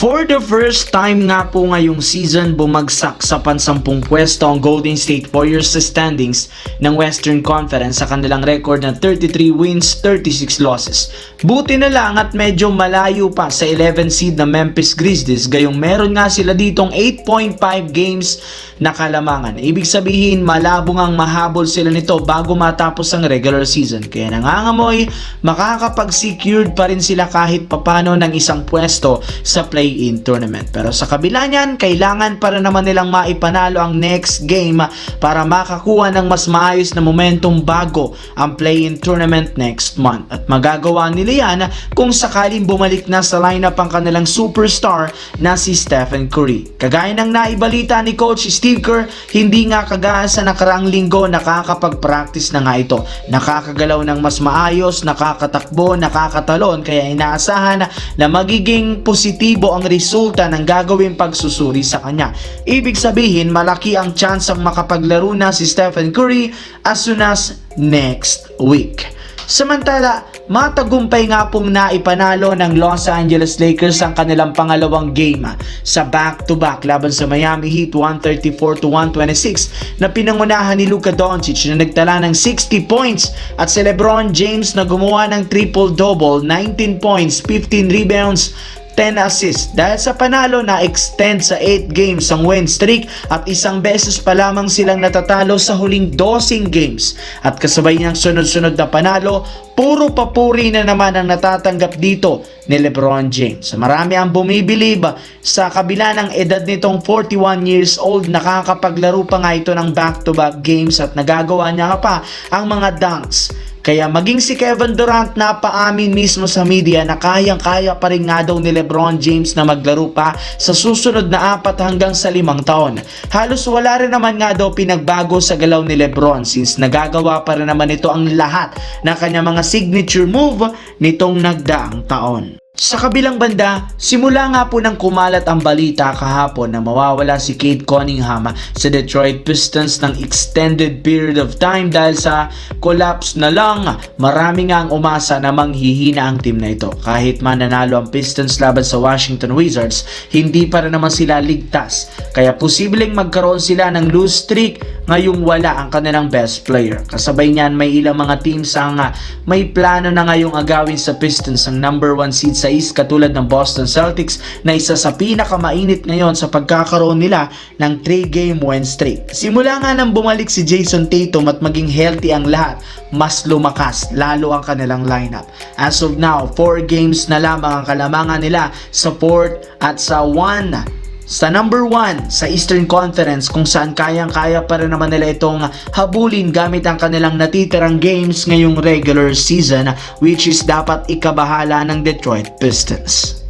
For the first time nga po ngayong season, bumagsak sa pansampung pwesto ang Golden State Warriors sa standings ng Western Conference sa kanilang record na 33 wins, 36 losses. Buti na lang at medyo malayo pa sa 11 seed na Memphis Grizzlies, gayong meron nga sila ditong 8.5 games na kalamangan. Ibig sabihin, malabo ngang mahabol sila nito bago matapos ang regular season. Kaya nangangamoy, makakapag-secured pa rin sila kahit papano ng isang pwesto sa play-in tournament. Pero sa kabila niyan, kailangan para naman nilang maipanalo ang next game para makakuha ng mas maayos na momentum bago ang play-in tournament next month. At magagawa nila yan kung sakaling bumalik na sa lineup ang kanilang superstar na si Stephen Curry. Kagaya ng naibalita ni Coach Steve Kerr, hindi nga kagaya sa nakaraang linggo nakakapag-practice na nga ito. Nakakagalaw ng mas maayos, nakakatakbo, nakakatalon, kaya inaasahan na magiging positibo ang resulta ng gagawing pagsusuri sa kanya. Ibig sabihin, malaki ang chance ang makapaglaro na si Stephen Curry as soon as next week. Samantala, matagumpay nga pong naipanalo ng Los Angeles Lakers ang kanilang pangalawang game sa back-to-back laban sa Miami Heat 134-126 na pinangunahan ni Luka Doncic na nagtala ng 60 points at si LeBron James na gumawa ng triple-double, 19 points, 15 rebounds, 10 assists. Dahil sa panalo na extend sa 8 games ang win streak at isang beses pa lamang silang natatalo sa huling 12 games. At kasabay niyang sunod-sunod na panalo, puro papuri na naman ang natatanggap dito ni LeBron James. Marami ang bumibilib sa kabila ng edad nitong 41 years old, nakakapaglaro pa nga ito ng back-to-back games at nagagawa niya pa ang mga dunks. Kaya maging si Kevin Durant na paamin mismo sa media na kayang-kaya pa rin nga daw ni LeBron James na maglaro pa sa susunod na 4 hanggang sa 5 taon. Halos wala rin naman nga daw pinagbago sa galaw ni LeBron since nagagawa pa rin naman ito ang lahat ng kanya mga signature move nitong nagdaang taon. Sa kabilang banda, simula nga po nang kumalat ang balita kahapon na mawawala si Cade Cunningham sa Detroit Pistons ng extended period of time dahil sa collapse na lang, marami nga ang umasa na manghihina ang team na ito. Kahit man nanalo ang Pistons laban sa Washington Wizards, hindi pa rin naman sila ligtas. Kaya posibleng magkaroon sila ng lose streak ngayong wala ang kanilang best player. Kasabay niyan, may ilang mga teams ang may plano na ngayong agawin sa Pistons ang number 1 seed sa East katulad ng Boston Celtics na isa sa pinakamainit ngayon sa pagkakaroon nila ng 3-game win streak. Simula nga nang bumalik si Jason Tatum at maging healthy ang lahat, mas lumakas lalo ang kanilang lineup. As of now, 4 games na lamang ang kalamangan nila sa 4th at sa 1 sa number 1 sa Eastern Conference, kung saan kayang-kaya pa rin naman nila itong habulin gamit ang kanilang natitirang games ngayong regular season, which is dapat ikabahala ng Detroit Pistons.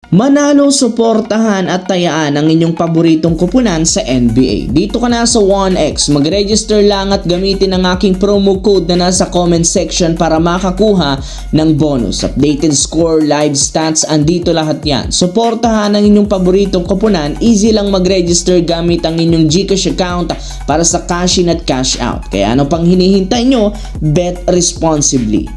Manalo, suportahan at tayaan ang inyong paboritong kupunan sa NBA. Dito ka na sa 1x, mag-register lang at gamitin ang aking promo code na nasa comment section para makakuha ng bonus. Updated score, live stats, andito lahat yan. Suportahan ang inyong paboritong kupunan, easy lang mag-register gamit ang inyong GCash account para sa cash in at cash out. Kaya ano pang hinihintay nyo? Bet responsibly.